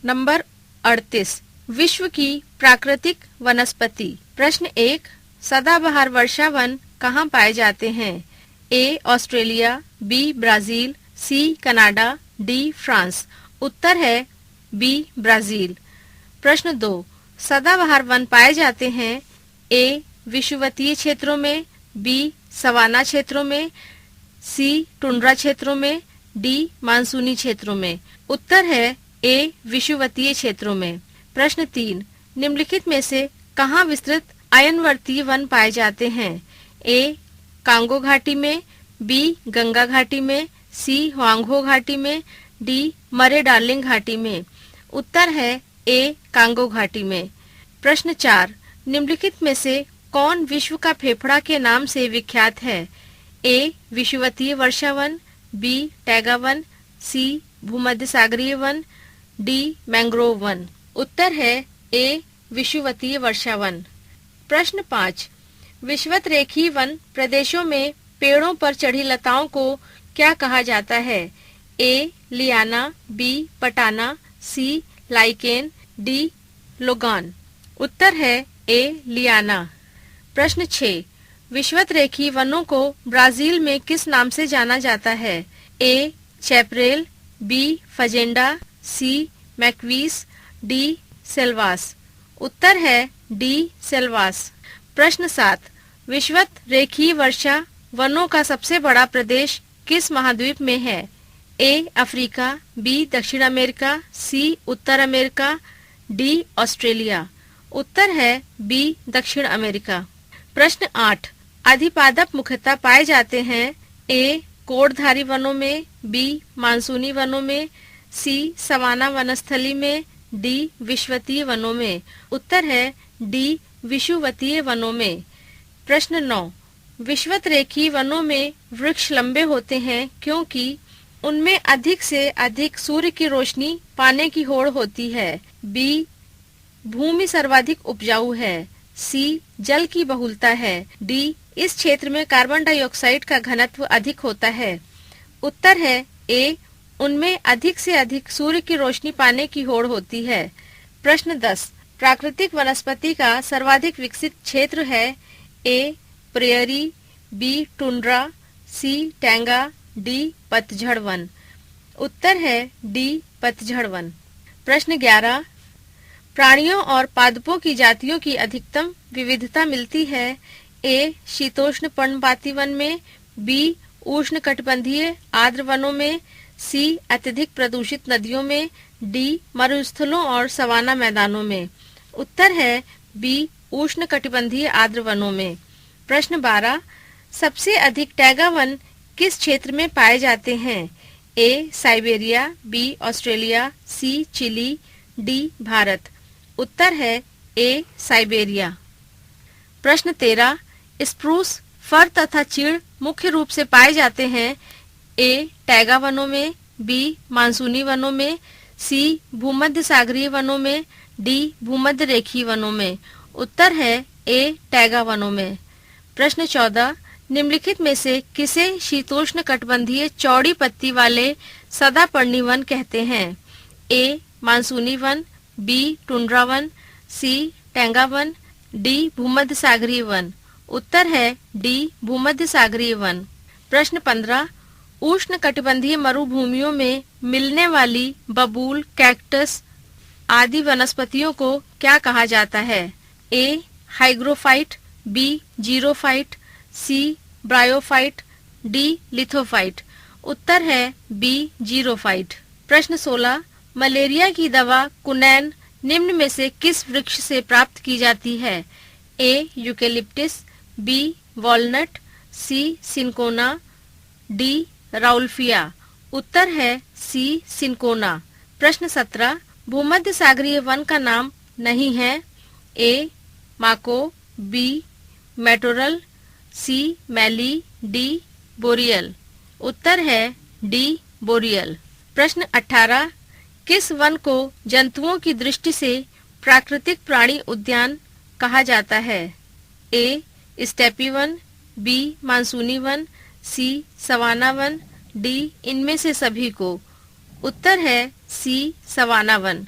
Number 38, विश्व की प्राकृतिक वनस्पति। प्रश्न 1, सदाबहार वर्षा वन कहाँ पाए जाते हैं? A Australia, B Brazil, C Canada, D France. उत्तर है बी ब्राजील। प्रश्न 2, सदाबहार वन पाए जाते हैं ए विषुवतीय क्षेत्रों में, बी सवाना क्षेत्रों में, सी टुंड्रा क्षेत्रों में, डी मानसूनी क्षेत्रों में। उत्तर है ए विषुवतीय क्षेत्रों में। प्रश्न 3, निम्नलिखित में से कहाँ विस्तृत अयनवर्तीय वन पाए जाते हैं? ए कांगो घाटी में, बी गंगा घाटी में, सी हुआंगहो घाटी में, डी मरे डार्लिंग घाटी में। उत्तर है ए कांगो घाटी में। प्रश्न 4, निम्नलिखित में से कौन विश्व का फेफड़ा के नाम से विख्यात है? A विषुवतीय Varsha one, B taiga one, सी भूमध्य सागरीय वन, डी मैंग्रोव वन। उत्तर है ए विषुवतीय वर्षा वन। प्रश्न 5, विषुवत रेखीय वन प्रदेशों में पेड़ों पर चढ़ी लताओं को क्या कहा जाता है? ए लियाना, बी पटाना, सी लाइकेन, डी लोगान। उत्तर है ए लियाना। प्रश्न 6, विषुवत रेखीय वनों को ब्राजील में किस नाम से जाना जाता है? ए चैपरेल, बी फजेंडा, सी मैक्वीस, डी सेल्वास। उत्तर है डी सेल्वास। प्रश्न 7, विषुवत रेखीय वर्षा वनों का सबसे बड़ा प्रदेश किस महाद्वीप में है? ए अफ्रीका, बी दक्षिण अमेरिका, सी उत्तर अमेरिका, डी ऑस्ट्रेलिया। उत्तर है बी दक्षिण अमेरिका। प्रश्न 8, अधिपादप मुख्यतः पाए जाते हैं ए कोड़धारी वनों में, बी मानसूनी वनों में, सी सवाना वनस्थली में, डी विषुवतीय वनों में। उत्तर है डी विषुवतीय वनों में। प्रश्न 9, विषुवत रेखीय वनों में वृक्ष लंबे होते हैं क्योंकि उनमें अधिक से अधिक सूर्य की रोशनी पाने की होड़ होती है, बी भूमि सर्वाधिक उपजाऊ है, सी जल की बहुलता है, डी इस क्षेत्र में कार्बन डाइऑक्साइड का घनत्व अधिक होता है। उत्तर है ए उनमें अधिक से अधिक सूर्य की रोशनी पाने की होड़ होती है। प्रश्न 10, प्राकृतिक वनस्पति का सर्वाधिक विकसित क्षेत्र है? ए प्रेयरी, बी टुंड्रा, सी टैंगा, डी पतझड़ वन। उत्तर है डी पतझड़ वन। प्रश्न 11, प्राणियों और पादपों की जातियों की अधिकतम विविधता मिलती है? ए शीतोष्ण पर्णपाती वन में, बी उष्ण कटिबंधीय आर्द्र वनों में, सी अत्यधिक प्रदूषित नदियों में, डी मरुस्थलों और सवाना मैदानों में। उत्तर है बी उष्ण कटिबंधीय आर्द्र वनों में। प्रश्न 12, सबसे अधिक टैगा वन किस क्षेत्र में पाए जाते हैं? ए साइबेरिया, बी ऑस्ट्रेलिया, सी चिली, डी भारत। उत्तर है ए साइबेरिया। प्रश्न 13, स्प्रूस, फर तथा चीड़ मुख्य रूप से पाए जाते हैं? ए टैगा वनों में, बी मानसूनी वनों में, सी भूमध्य सागरीय वनों में, डी भूमध्य रेखीय वनों में। उत्तर है ए टैगा वनों में। प्रश्न 14, निम्नलिखित में से किसे शीतोष्ण कटिबंधीय चौड़ी पत्ती वाले सदापर्णी वन कहते हैं? ए मानसूनी वन, बी टुंड्रा वन, सी टैंगा वन, डी भूमध्य सागरीय वन। उत्तर है डी भूमध्य सागरीय वन। प्रश्न 15, उष्ण कटिबंधीय मरुभूमियों में मिलने वाली बबूल, कैक्टस आदि वनस्पतियों को क्या कहा जाता है? ए हाइग्रोफाइट, बी जीरोफाइट, सी ब्रायोफाइट, डी लिथोफाइट। उत्तर है बी जीरोफाइट। प्रश्न 16, मलेरिया की दवा कुनैन निम्न में से किस वृक्ष से प्राप्त की जाती है? ए यूकेलिप्टिस, बी वॉलनट, सी सिनकोना, डी राउल्फिया। उत्तर है सी सिनकोना। प्रश्न 17, भूमध्य सागरीय वन का नाम नहीं है? ए माको, बी मेटोरल, सी मैली, डी बोरियल। उत्तर है डी बोरियल। प्रश्न 18, किस वन को जंतुओं की दृष्टि से प्राकृतिक प्राणी उद्यान कहा जाता है? ए स्टेपी वन, बी मानसूनी वन, सी सवाना वन, डी इनमें से सभी को। उत्तर है सी सवाना वन।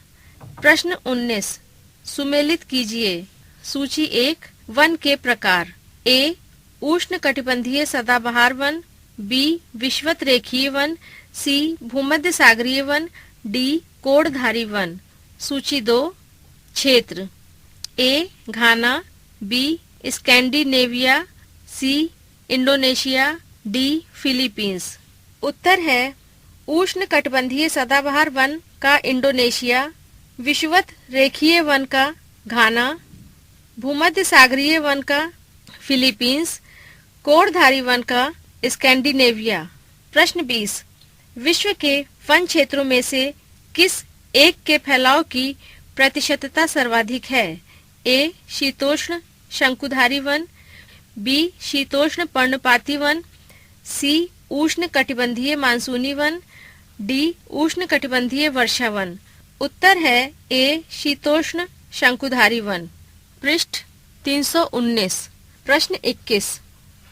प्रश्न 19 सुमेलित कीजिए। सूची 1 वन के प्रकार। ए उष्ण कटिबंधीय सदाबहार वन, बी विषुवत रेखीय वन, सी भूमध्य सागरीय वन, डी कोड़धारी वन। सूची 2 क्षेत्र। A Ghana, B Scandinavia, C Indonesia, D Philippines. उत्तर है उष्ण कटिबंधीय सदाबहार वन का इंडोनेशिया, विषुवत रेखीय वन का घाना, भूमध्य सागरीय वन का फिलीपींस, कोड़धारी वन का स्कैंडिनेविया। प्रश्न 20 विश्व के वन क्षेत्रों में से किस एक के फैलाव की प्रतिशतता सर्वाधिक है? ए शीतोष्ण शंकुधारी वन, बी शीतोष्ण पर्णपाती वन, सी उष्ण कटिबंधीय मानसूनी वन, डी उष्ण कटिबंधीय वर्षा वन। उत्तर है ए शीतोष्ण शंकुधारी वन। पृष्ठ 319। प्रश्न 21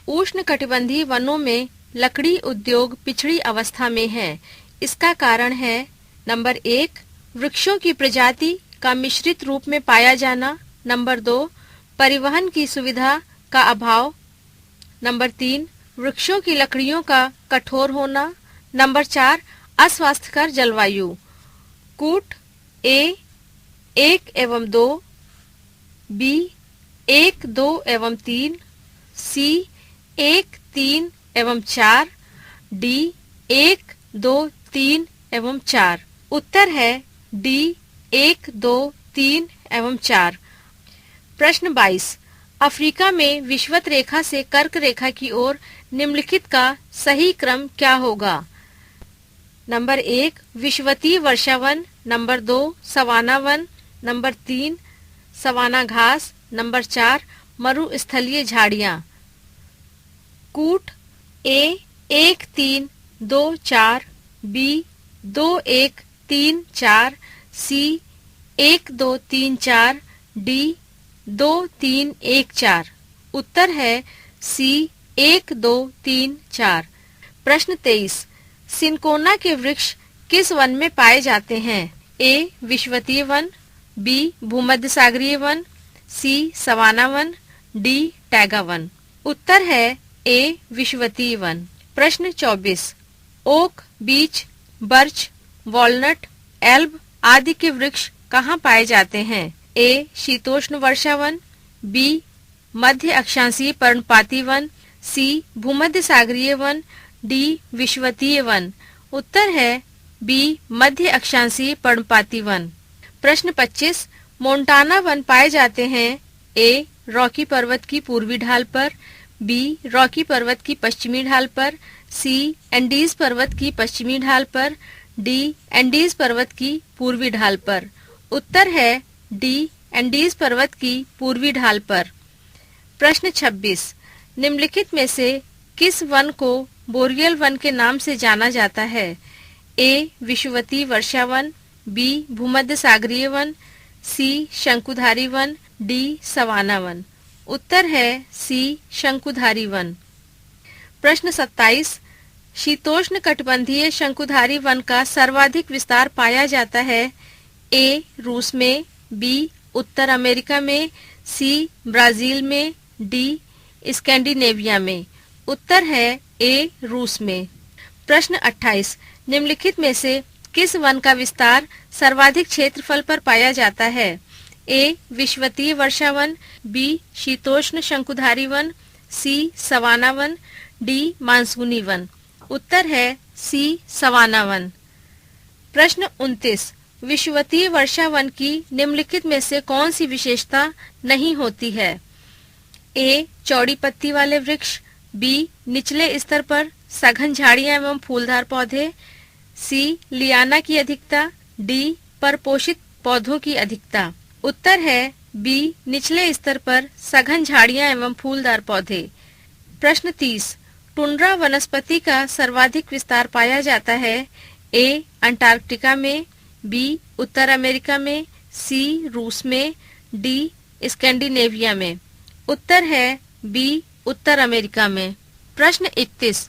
उष्ण कटिबंधीय वनों में लकड़ी उद्योग पिछड़ी अवस्था में है। इसका कारण है नंबर 1 वृक्षों की प्रजाति का मिश्रित रूप में पाया जाना, नंबर 2 परिवहन की सुविधा का अभाव, नंबर 3 वृक्षों की लकड़ियों का कठोर होना, नंबर 4 अस्वास्थ्यकर जलवायु। कूट ए 1 एवं 2, बी 1, 2 एवं 3, सी 1, 3 एवं 4, डी 1, 2, 3 एवं 4। उत्तर है डी 1, 2, 3 एवं 4। प्रश्न 22 अफ्रीका में विषुवत रेखा से कर्क रेखा की ओर निम्नलिखित का सही क्रम क्या होगा? नंबर 1 विषुवतीय वर्षावन, नंबर 2 सवाना वन, नंबर 3 सवाना घास, नंबर 4 मरुस्थलीय झाड़ियाँ। कूट ए 1, 3, 2, 4, बी 2, 1, 3, 4, सी 1, 2, 3, 4, डी 2, 3, 1, 4। उत्तर है सी 1, 2, 3, 4। प्रश्न 23 सिनकोना के वृक्ष किस वन में पाए जाते हैं? ए विषुवतीय वन, बी भूमध्य सागरीय वन, सी सवाना वन, डी टैगा वन। उत्तर है ए विषुवतीय वन। प्रश्न 24 oak, beech, birch, walnut, elm आदि के वृक्ष कहाँ पाए जाते हैं? ए शीतोष्ण वर्षावन, बी मध्य अक्षांशीय पर्णपाती वन, सी भूमध्य सागरीय वन, डी विषुवतीय वन। उत्तर है बी मध्य अक्षांशीय पर्णपाती वन। प्रश्न 25 मोंटाना वन पाए जाते हैं ए रॉकी पर्वत की पूर्वी ढाल पर, बी रॉकी पर्वत की पश्चिमी ढाल पर, सी एंडीज पर्वत की पश्चिमी ढाल पर, डी एंडीज पर्वत की पूर्वी ढाल पर। उत्तर है डी एंडीज पर्वत की पूर्वी ढाल पर। प्रश्न 26 निम्नलिखित में से किस वन को बोरियल वन के नाम से जाना जाता है? ए विषुवतीय वर्षावन, बी भूमध्य सागरीय वन, सी शंकुधारी वन, डी सवाना वन। उत्तर है सी शंकुधारी वन। प्रश्न 27 शीतोष्ण कटिबंधीय शंकुधारी वन का सर्वाधिक विस्तार पाया जाता है ए रूस में, बी उत्तर अमेरिका में, सी ब्राजील में, डी स्कैंडिनेविया में। उत्तर है ए रूस में। प्रश्न 28 निम्नलिखित में से किस वन का विस्तार सर्वाधिक क्षेत्रफल पर पाया जाता है? ए विषुवतीय वर्षावन, बी शीतोष्ण शंकुधारी वन, सी सवाना वन, डी मानसूनी वन। उत्तर है सी सवाना वन। प्रश्न 29 विषुवतीय वर्षावन की निम्नलिखित में से कौन सी विशेषता नहीं होती है? ए चौड़ी पत्ती वाले वृक्ष, बी निचले स्तर पर सघन झाड़ियां एवं फूलदार पौधे, सी लियाना की अधिकता, डी पर पोषित पौधों की अधिकता। उत्तर है बी निचले स्तर पर सघन झाड़ियां एवं फूलदार पौधे। प्रश्न 30 टुंड्रा वनस्पति का सर्वाधिक विस्तार पाया जाता है ए अंटार्कटिका में, बी उत्तर अमेरिका में, सी रूस में, डी स्कैंडिनेविया में। उत्तर है बी उत्तर अमेरिका में। प्रश्न 31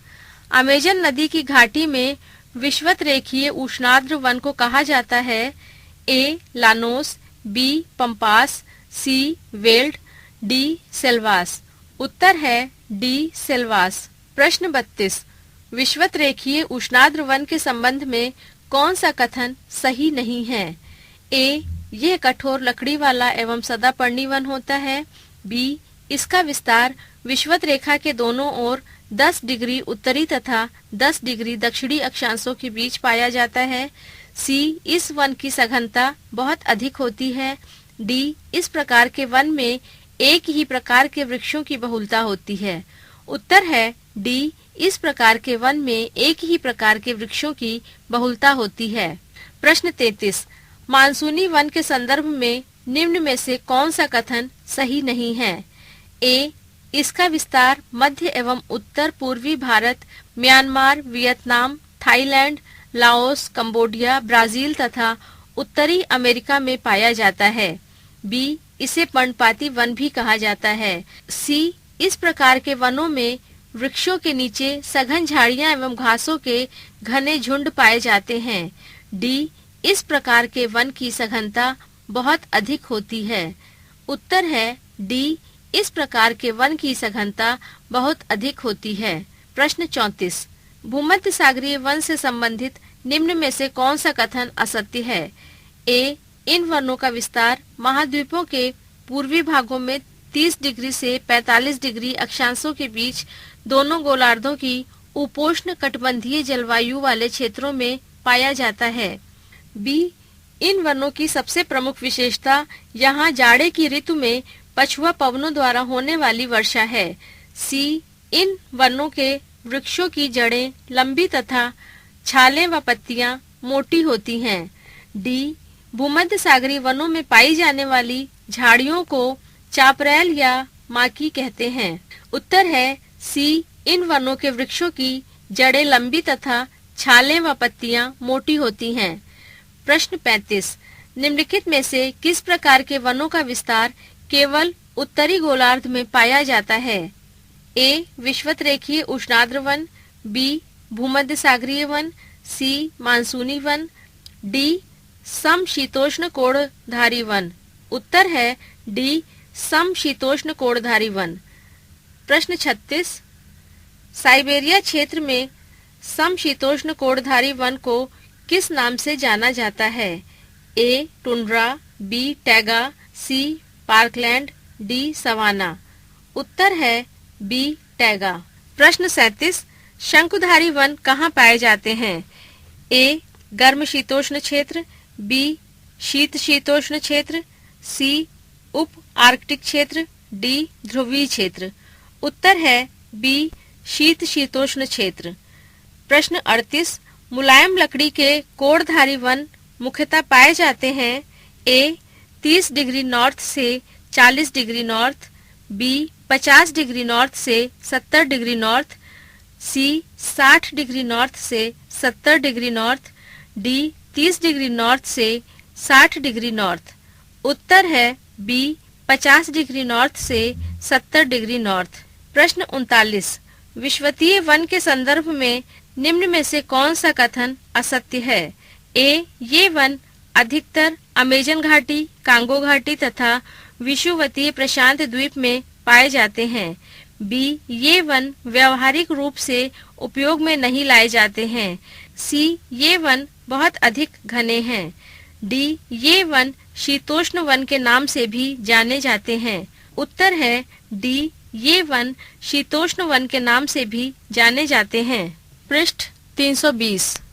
अमेजन नदी की घाटी में विषुवत रेखीय उष्णार्द्र वन को कहा जाता है ए लानोस, बी पंपास, सी वेल्ड, डी सेल्वास। उत्तर है डी सेल्वास। प्रश्न 32, विषुवत रेखीय उष्णाद्र वन के संबंध में कौन सा कथन सही नहीं है? ए, यह कठोर लकड़ी वाला एवं सदापर्णी वन होता है। बी, इसका विस्तार विषुवत रेखा के दोनों ओर 10 डिग्री उत्तरी तथा 10 डिग्री दक्षिणी अक्षांशों के बीच पाया जाता है। सी, इस वन की सघनता बहुत अधिक होती है। डी, इस प्रकार के वन में एक ही प्रकार के वृक्षों की बहुलता होती है। उत्तर है डी, इस प्रकार के वन में एक ही प्रकार के वृक्षों की बहुलता होती है। प्रश्न 33, मानसूनी वन के संदर्भ में निम्न में से कौन सा कथन सही नहीं है? ए, इसका विस्तार मध्य एवं उत्तर पूर्वी Bharat, Myanmar, Vietnam, Thailand, Laos, Cambodia, Brazil तथा उत्तरी अमेरिका में पाया जाता है। बी, इसे पर्णपाती वन भी कहा जाता है। सी, इस प्रकार के वनों में वृक्षों के नीचे सघन झाड़ियां एवं घासों के घने झुंड पाए जाते हैं। डी, इस प्रकार के वन की सघनता बहुत अधिक होती है। उत्तर है डी, इस प्रकार के वन की सघनता बहुत अधिक होती है। प्रश्न 34, भूमध्य सागरीय वन से संबंधित निम्न में से कौन सा कथन असत्य है? ए, इन वनों का विस्तार महाद्वीपों के पूर्वी भागों में 30 डिग्री से 45 डिग्री अक्षांशों के बीच दोनों गोलार्धों की उपोष्ण कटिबंधीय जलवायु वाले क्षेत्रों में पाया जाता है। बी, इन वनों की सबसे प्रमुख विशेषता यहाँ जाड़े की ऋतु में पछुआ पवनों द्वारा होने वाली वर्षा है। सी, इन वनों के वृक्षों की जड़ें लंबी तथा छालें व पत्तियां मोटी होती हैं। डी, भूमध्य सागरीय वनों में पाई जाने वाली झाड़ियों को चापरैल या माकी कहते हैं। उत्तर है सी, इन वनों के वृक्षों की जड़ें लंबी तथा छालें व पत्तियां मोटी होती हैं। प्रश्न 35, निम्नलिखित में से किस प्रकार के वनों का विस्तार केवल उत्तरी गोलार्ध में पाया जाता है? ए, विषुवत रेखीय उष्णाद्र वन, बी, भूमध्य सागरीय वन, सी, मानसूनी वन, डी, समशीतोष्ण कोणधारी वन। उत्तर है डी, समशीतोष्ण कोणधारी वन। प्रश्न 36, साइबेरिया क्षेत्र में समशीतोष्ण कोणधारी वन को किस नाम से जाना जाता है? ए, टुंड्रा, बी, टैगा, सी, पार्कलैंड, डी, सवाना। उत्तर है बी, टैगा। प्रश्न 37, शंकुधारी वन कहाँ पाए जाते हैं? ए, गर्म शीतोष्ण क्षेत्र, बी, शीत शीतोष्ण क्षेत्र, सी, उप आर्कटिक क्षेत्र, डी, ध्रुवीय क्षेत्र। उत्तर है बी, शीत शीतोष्ण क्षेत्र। प्रश्न 38, मुलायम लकड़ी के कोणधारी वन मुख्यतः पाए जाते हैं। ए, 30 डिग्री नॉर्थ से 40 degree north, B, 50 degree north से 70 degree north, C, 60 degree north से 70 degree north, D, 30 degree north से 60 डिग्री नॉर्थ। उत्तर है बी, 50 डिग्री नॉर्थ से 70 डिग्री नॉर्थ। प्रश्न 39, विषुवतीय वन के संदर्भ में निम्न में से कौन सा कथन असत्य है? ए, ये वन अधिकतर अमेजन घाटी, कांगो घाटी तथा विषुवतीय प्रशांत द्वीप में पाए जाते हैं। बी, ये वन व्यवहारिक रूप से उपयोग में नहीं लाए जाते हैं। सी, ये वन बहुत अधिक घने हैं। डी, ये वन शीतोष्ण वन के नाम से भी जाने जाते हैं। उत्तर है डी, ये वन शीतोष्ण वन के नाम से भी जाने जाते हैं। पृष्ठ 320।